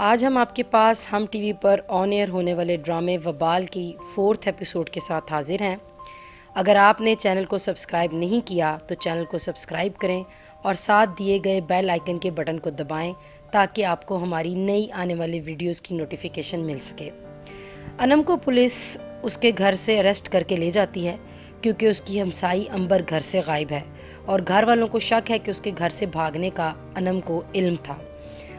آج ہم آپ کے پاس ہم ٹی وی پر آن ایئر ہونے والے ڈرامے وبال کی 4 ایپیسوڈ کے ساتھ حاضر ہیں۔ اگر آپ نے چینل کو سبسکرائب نہیں کیا تو چینل کو سبسکرائب کریں اور ساتھ دیے گئے بیل آئیکن کے بٹن کو دبائیں تاکہ آپ کو ہماری نئی آنے والی ویڈیوز کی نوٹیفیکیشن مل سکے۔ انم کو پولیس اس کے گھر سے اریسٹ کر کے لے جاتی ہے کیونکہ اس کی ہمسائی امبر گھر سے غائب ہے اور گھر والوں کو شک ہے کہ اس کے گھر سے بھاگنے کا انم کو علم تھا۔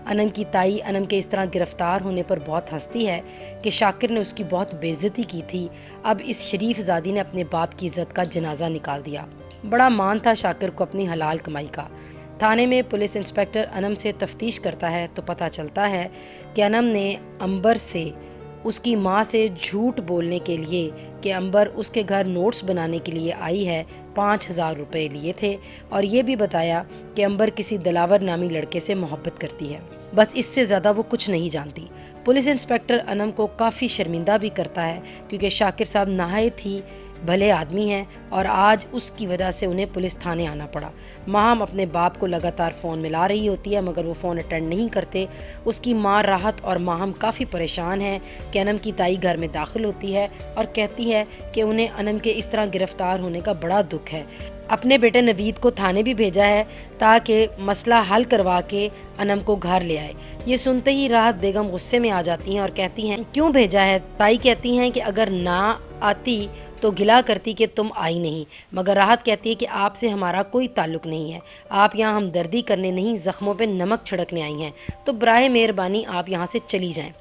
انم کی تائی انم کے اس طرح گرفتار ہونے پر بہت ہنستی ہے کہ شاکر نے اس کی بہت بے عزتی کی تھی، اب اس شریف زادی نے اپنے باپ کی عزت کا جنازہ نکال دیا۔ بڑا مان تھا شاکر کو اپنی حلال کمائی کا۔ تھانے میں پولیس انسپیکٹر انم سے تفتیش کرتا ہے تو پتہ چلتا ہے کہ انم نے امبر سے اس کی ماں سے جھوٹ بولنے کے لیے کہ امبر اس کے گھر نوٹس بنانے کے لیے آئی ہے 5,000 روپے لیے تھے اور یہ بھی بتایا کہ امبر کسی دلاور نامی لڑکے سے محبت کرتی ہے، بس اس سے زیادہ وہ کچھ نہیں جانتی۔ پولیس انسپیکٹر انم کو کافی شرمندہ بھی کرتا ہے کیونکہ شاکر صاحب نہایت ہی بھلے آدمی ہیں اور آج اس کی وجہ سے انہیں پولیس تھانے آنا پڑا۔ ماہم اپنے باپ کو لگاتار فون ملا رہی ہوتی ہے مگر وہ فون اٹینڈ نہیں کرتے۔ اس کی ماں راحت اور ماہم کافی پریشان ہیں کہ انم کی تائی گھر میں داخل ہوتی ہے اور کہتی ہے کہ انہیں انم کے اس طرح گرفتار ہونے کا بڑا دکھ ہے۔ اپنے بیٹے نوید کو تھانے بھی بھیجا ہے تاکہ مسئلہ حل کروا کے انم کو گھر لے آئے۔ یہ سنتے ہی راحت بیگم غصے میں آ جاتی ہیں اور کہتی ہیں کیوں بھیجا ہے؟ تائی کہتی ہیں کہ اگر نہ آتی تو گلا کرتی کہ تم آئی نہیں، مگر راحت کہتی ہے کہ آپ سے ہمارا کوئی تعلق نہیں ہے، آپ یہاں ہمدردی کرنے نہیں زخموں پہ نمک چھڑکنے آئی ہیں، تو براہ مہربانی آپ یہاں سے چلی جائیں۔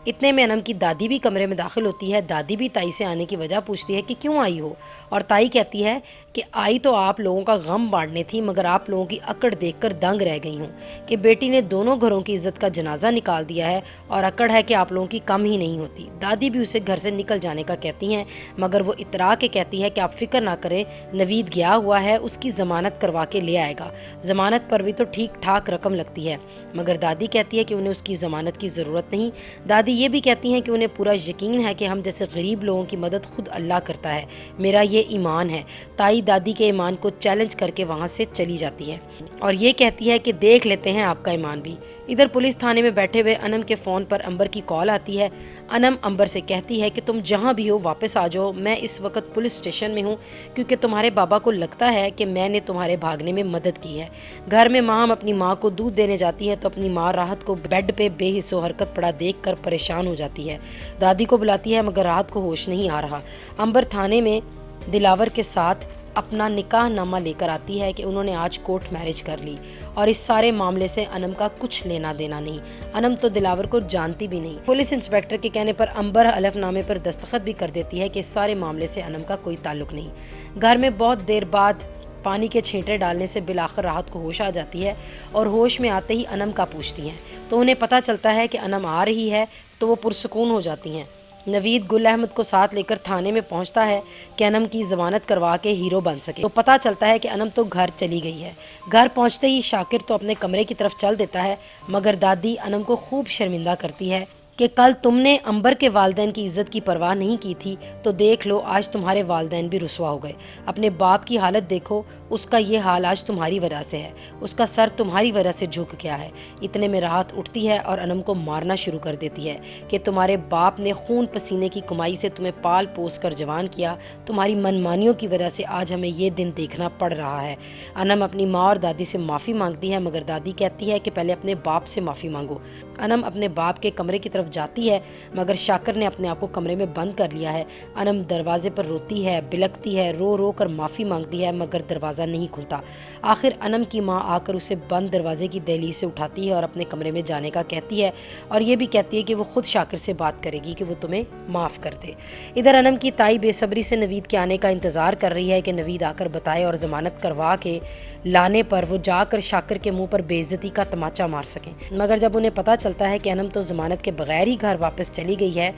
اتنے میں انم کی دادی بھی کمرے میں داخل ہوتی ہے۔ دادی بھی تائی سے آنے کی وجہ پوچھتی ہے کہ کیوں آئی ہو، اور تائی کہتی ہے کہ آئی تو آپ لوگوں کا غم بانٹنے تھی مگر آپ لوگوں کی اکڑ دیکھ کر دنگ رہ گئی ہوں کہ بیٹی نے دونوں گھروں کی عزت کا جنازہ نکال دیا ہے اور اکڑ ہے کہ آپ لوگوں کی کم ہی نہیں ہوتی۔ دادی بھی اسے گھر سے نکل جانے کا کہتی ہیں مگر وہ اترا کے کہتی ہے کہ آپ فکر نہ کریں، نوید گیا ہوا ہے، اس کی ضمانت کروا کے لے آئے گا، ضمانت پر بھی تو ٹھیک ٹھاک رقم لگتی ہے۔ مگر دادی کہتی ہے کہ انہیں اس کی ضمانت کی ضرورت نہیں۔ دادی یہ بھی کہتی ہیں کہ انہیں پورا یقین ہے کہ ہم جیسے غریب لوگوں کی مدد خود اللہ کرتا ہے، میرا یہ ایمان ہے۔ تائی دادی کے ایمان کو چیلنج کر کے وہاں سے چلی جاتی ہے اور یہ کہتی ہے کہ دیکھ لیتے ہیں آپ کا ایمان بھی۔ ادھر پولیس تھانے میں بیٹھے ہوئے انم کے فون پر امبر کی کال آتی ہے۔ انم امبر سے کہتی ہے کہ تم جہاں بھی ہو واپس آ جاؤ، میں اس وقت پولیس اسٹیشن میں ہوں کیونکہ تمہارے بابا کو لگتا ہے کہ میں نے تمہارے بھاگنے میں مدد کی ہے۔ گھر میں ماہم اپنی ماں کو دودھ دینے جاتی ہے تو اپنی ماں راحت کو بیڈ پہ بے حس و حرکت پڑا دیکھ کر پریشان ہو جاتی ہے۔ دادی کو بلاتی ہے مگر راحت کو ہوش نہیں آ رہا۔ امبر تھانے میں دلاور کے ساتھ اپنا نکاح نامہ لے کر آتی ہے کہ انہوں نے آج کورٹ میرج کر لی اور اس سارے معاملے سے انم کا کچھ لینا دینا نہیں۔ انم تو دلاور کو جانتی بھی نہیں۔ پولیس انسپیکٹر کے کہنے پر امبر حلف نامے پر دستخط بھی کر دیتی ہے کہ اس سارے معاملے سے انم کا کوئی تعلق نہیں۔ گھر میں بہت دیر بعد پانی کے چھینٹے ڈالنے سے بالآخر راحت کو ہوش آ جاتی ہے اور ہوش میں آتے ہی انم کا پوچھتی ہیں تو انہیں پتہ چلتا ہے کہ انم آ رہی ہے تو وہ پرسکون ہو جاتی ہیں۔ نوید گل احمد کو ساتھ لے کر تھانے میں پہنچتا ہے کہ انم کی ضمانت کروا کے ہیرو بن سکے تو پتہ چلتا ہے کہ انم تو گھر چلی گئی ہے۔ گھر پہنچتے ہی شاکر تو اپنے کمرے کی طرف چل دیتا ہے مگر دادی انم کو خوب شرمندہ کرتی ہے کہ کل تم نے امبر کے والدین کی عزت کی پرواہ نہیں کی تھی تو دیکھ لو آج تمہارے والدین بھی رسوا ہو گئے۔ اپنے باپ کی حالت دیکھو، اس کا یہ حال آج تمہاری وجہ سے ہے، اس کا سر تمہاری وجہ سے جھک گیا ہے۔ اتنے میں راحت اٹھتی ہے اور انم کو مارنا شروع کر دیتی ہے کہ تمہارے باپ نے خون پسینے کی کمائی سے تمہیں پال پوس کر جوان کیا، تمہاری منمانیوں کی وجہ سے آج ہمیں یہ دن دیکھنا پڑ رہا ہے۔ انم اپنی ماں اور دادی سے معافی مانگتی ہے مگر دادی کہتی ہے کہ پہلے اپنے باپ سے معافی مانگو۔ انم اپنے باپ کے کمرے کی طرف جاتی ہے مگر شاکر نے اپنے آپ کو کمرے میں بند کر لیا ہے۔ انم دروازے پر روتی ہے، بلکتی ہے، رو رو کر معافی مانگتی ہے مگر دروازہ نہیں کھلتا۔ آخر انم کی ماں آ کر اسے بند دروازے کی دہلیز سے اٹھاتی ہے اور اپنے کمرے میں جانے کا کہتی ہے اور یہ بھی کہتی ہے کہ وہ خود شاکر سے بات کرے گی کہ وہ تمہیں معاف کر دے۔ ادھر انم کی تائی بے صبری سے نوید کے آنے کا انتظار کر رہی ہے کہ نوید آ کر بتائے اور ضمانت کروا کے لانے پر وہ جا کر شاکر کے منہ پر بے عزتی کا تماچا مار سکیں، مگر جب انہیں پتہ چلتا ہے کہ انم تو ضمانت کے بغیر ہی گھر واپس چلی گئی ہے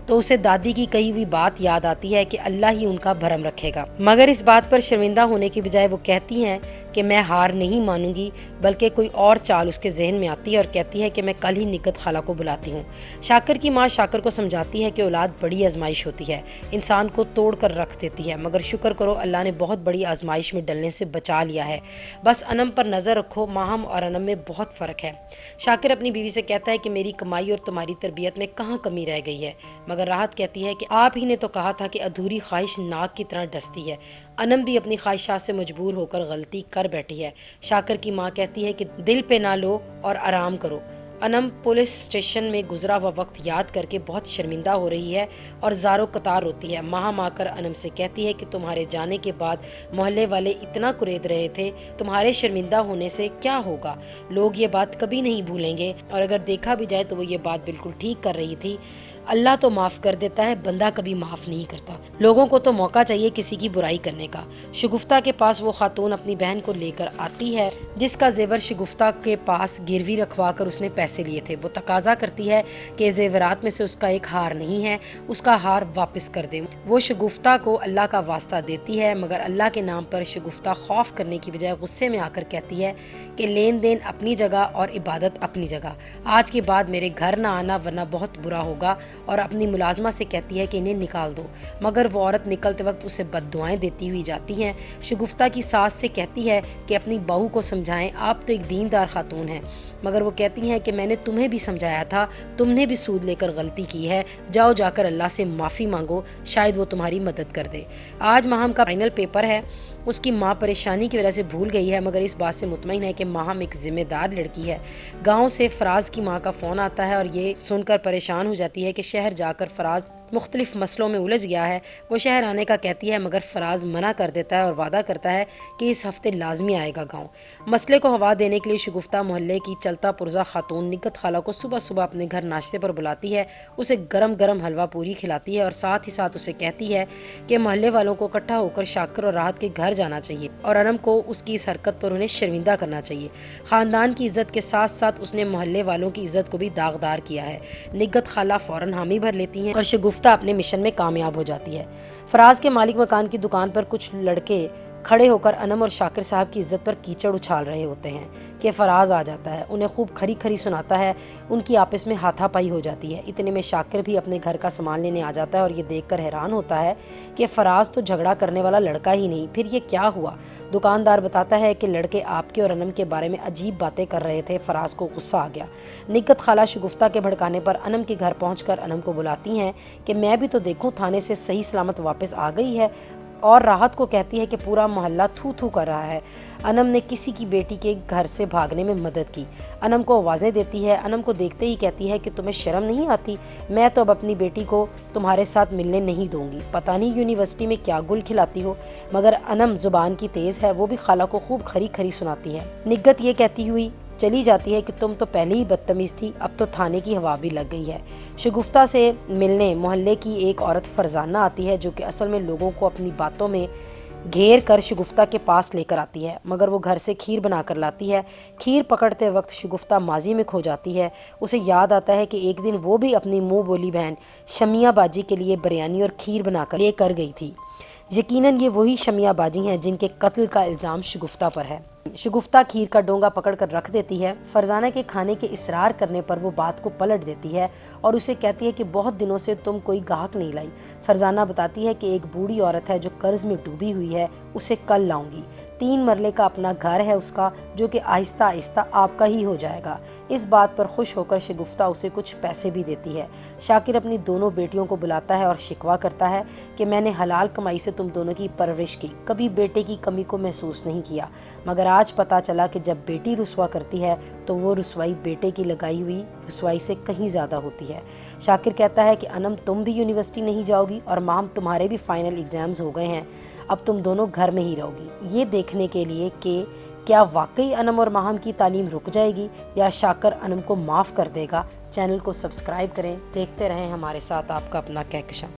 تو اسے دادی کی کہی ہوئی بات یاد آتی ہے کہ اللہ ہی ان کا بھرم رکھے گا، مگر اس بات پر شرمندہ ہونے کی بجائے وہ کہتی ہیں کہ میں ہار نہیں مانوں گی، بلکہ کوئی اور چال اس کے ذہن میں آتی ہے اور کہتی ہے کہ میں کل ہی نگہت خالہ کو بلاتی ہوں۔ شاکر کی ماں شاکر کو سمجھاتی ہے کہ اولاد بڑی آزمائش ہوتی ہے، انسان کو توڑ کر رکھ دیتی ہے، مگر شکر کرو اللہ نے بہت بڑی آزمائش میں ڈلنے سے بچا لیا ہے، بس انم پر نظر رکھو، ماہم اور انم میں بہت فرق ہے۔ شاکر اپنی بیوی سے کہتا ہے کہ میری کمائی اور تمہاری تربیت میں کہاں کمی رہ گئی ہے، مگر راحت کہتی ہے کہ آپ ہی نے تو کہا تھا کہ ادھوری خواہش ناک کی طرح ڈستی ہے۔ انم بھی اپنی خواہشات سے مجبور ہو کر غلطی کر بیٹھی ہے۔ شاکر کی ماں کہتی ہے کہ دل پہ نہ لو اور آرام کرو۔ انم پولیس اسٹیشن میں گزرا ہوا وقت یاد کر کے بہت شرمندہ ہو رہی ہے اور زارو قطار روتی ہے۔ ماہم آ کر انم سے کہتی ہے کہ تمہارے جانے کے بعد محلے والے اتنا کرید رہے تھے، تمہارے شرمندہ ہونے سے کیا ہوگا، لوگ یہ بات کبھی نہیں بھولیں گے، اور اگر دیکھا بھی جائے تو وہ یہ بات بالکل ٹھیک کر رہی تھی، اللہ تو معاف کر دیتا ہے، بندہ کبھی معاف نہیں کرتا، لوگوں کو تو موقع چاہیے کسی کی برائی کرنے کا۔ شگفتہ کے پاس وہ خاتون اپنی بہن کو لے کر آتی ہے جس کا زیور شگفتہ کے پاس گروی رکھوا کر اس نے پیسے لیے تھے۔ وہ تقاضا کرتی ہے کہ زیورات میں سے اس کا ایک ہار نہیں ہے، اس کا ہار واپس کر دے۔ وہ شگفتہ کو اللہ کا واسطہ دیتی ہے، مگر اللہ کے نام پر شگفتہ خوف کرنے کی بجائے غصے میں آ کر کہتی ہے کہ لین دین اپنی جگہ اور عبادت اپنی جگہ، آج کے بعد میرے گھر نہ آنا ورنہ بہت برا ہوگا، اور اپنی ملازمہ سے کہتی ہے کہ انہیں نکال دو، مگر وہ عورت نکلتے وقت اسے بد دعائیں دیتی ہوئی جاتی ہیں۔ شگفتہ کی ساس سے کہتی ہے کہ اپنی بہو کو سمجھائیں، آپ تو ایک دیندار خاتون ہیں، مگر وہ کہتی ہیں کہ میں نے تمہیں بھی سمجھایا تھا، تم نے بھی سود لے کر غلطی کی ہے، جاؤ جا کر اللہ سے معافی مانگو، شاید وہ تمہاری مدد کر دے۔ آج ماہم کا فائنل پیپر ہے، اس کی ماں پریشانی کی وجہ سے بھول گئی ہے، مگر اس بات سے مطمئن ہے کہ ماہم ایک ذمہ دار لڑکی ہے۔ گاؤں سے فراز کی ماں کا فون آتا ہے اور یہ سن کر پریشان ہو جاتی ہے کہ شہر جا کر فراز مختلف مسئلوں میں الجھ گیا ہے۔ وہ شہر آنے کا کہتی ہے، مگر فراز منع کر دیتا ہے اور وعدہ کرتا ہے کہ اس ہفتے لازمی آئے گا گاؤں۔ مسئلے کو ہوا دینے کے لیے شگفتہ محلے کی چلتا پرزا خاتون نگہت خالہ کو صبح صبح اپنے گھر ناشتے پر بلاتی ہے، اسے گرم گرم حلوہ پوری کھلاتی ہے اور ساتھ ہی ساتھ اسے کہتی ہے کہ محلے والوں کو اکٹھا ہو کر شاکر اور راحت کے گھر جانا چاہیے اور انم کو اس کی اس حرکت پر انہیں شرمندہ کرنا چاہیے۔ خاندان کی عزت کے ساتھ ساتھ اس نے محلے والوں کی عزت کو بھی داغدار کیا ہے۔ نگہت خالہ فوراً حامی بھر لیتی ہیں اور شگفتہ اپنے مشن میں کامیاب ہو جاتی ہے۔ فراز کے مالک مکان کی دکان پر کچھ لڑکے کھڑے ہو کر انم اور شاکر صاحب کی عزت پر کیچڑ اچھال رہے ہوتے ہیں کہ فراز آ جاتا ہے، انہیں خوب کھری کھری سناتا ہے، ان کی آپس میں ہاتھا پائی ہو جاتی ہے۔ اتنے میں شاکر بھی اپنے گھر کا سامان لینے آ جاتا ہے اور یہ دیکھ کر حیران ہوتا ہے کہ فراز تو جھگڑا کرنے والا لڑکا ہی نہیں، پھر یہ کیا ہوا؟ دکاندار بتاتا ہے کہ لڑکے آپ کے اور انم کے بارے میں عجیب باتیں کر رہے تھے۔ فراز کو غصہ آ گیا۔ نگہت خالہ شگفتہ کے بھڑکانے پر انم کے گھر پہنچ کر انم کو بلاتی ہیں کہ میں بھی تو دیکھوں تھانے سے صحیح سلامت واپس آ گئی ہے، اور راحت کو کہتی ہے کہ پورا محلہ تھو تھو کر رہا ہے، انم نے کسی کی بیٹی کے گھر سے بھاگنے میں مدد کی۔ انم کو آوازیں دیتی ہے، انم کو دیکھتے ہی کہتی ہے کہ تمہیں شرم نہیں آتی؟ میں تو اب اپنی بیٹی کو تمہارے ساتھ ملنے نہیں دوں گی، پتہ نہیں یونیورسٹی میں کیا گل کھلاتی ہو۔ مگر انم زبان کی تیز ہے، وہ بھی خالہ کو خوب کھری کھری سناتی ہے۔ نگہت یہ کہتی ہوئی چلی جاتی ہے کہ تم تو پہلے ہی بدتمیز تھی، اب تو تھانے کی ہوا بھی لگ گئی ہے۔ شگفتہ سے ملنے محلے کی ایک عورت فرزانہ آتی ہے جو کہ اصل میں لوگوں کو اپنی باتوں میں گھیر کر شگفتہ کے پاس لے کر آتی ہے، مگر وہ گھر سے کھیر بنا کر لاتی ہے۔ کھیر پکڑتے وقت شگفتہ ماضی میں کھو جاتی ہے، اسے یاد آتا ہے کہ ایک دن وہ بھی اپنی منہ بولی بہن شمیہ باجی کے لیے بریانی اور کھیر بنا کر لے کر گئی تھی۔ یقیناً یہ وہی شمیہ باجی ہیں جن کے قتل کا الزام شگفتہ پر ہے۔ شگفتہ کھیر کا ڈونگا پکڑ کر رکھ دیتی ہے۔ فرزانہ کے کھانے کے اصرار کرنے پر وہ بات کو پلٹ دیتی ہے اور اسے کہتی ہے کہ بہت دنوں سے تم کوئی گاہک نہیں لائی۔ فرزانہ بتاتی ہے کہ ایک بوڑھی عورت ہے جو قرض میں ڈوبی ہوئی ہے، اسے کل لاؤں گی۔ 3 مرلے کا اپنا گھر ہے اس کا، جو کہ آہستہ آہستہ آپ کا ہی ہو جائے گا۔ اس بات پر خوش ہو کر شگفتہ اسے کچھ پیسے بھی دیتی ہے۔ شاکر اپنی دونوں بیٹیوں کو بلاتا ہے اور شکوہ کرتا ہے کہ میں نے حلال کمائی سے تم دونوں کی پرورش کی، کبھی بیٹے کی کمی کو محسوس نہیں کیا، مگر آج پتہ چلا کہ جب بیٹی رسوا کرتی ہے تو وہ رسوائی بیٹے کی لگائی ہوئی رسوائی سے کہیں زیادہ ہوتی ہے۔ شاکر کہتا ہے کہ انم تم بھی یونیورسٹی نہیں جاؤ گی اور ماہم تمہارے بھی فائنل ایگزامز ہو گئے ہیں، اب تم دونوں گھر میں ہی رہو گی۔ یہ دیکھنے کے لیے کہ کیا واقعی انم اور ماہم کی تعلیم رک جائے گی یا شاکر انم کو معاف کر دے گا، چینل کو سبسکرائب کریں، دیکھتے رہیں ہمارے ساتھ آپ کا اپنا کہکشاں۔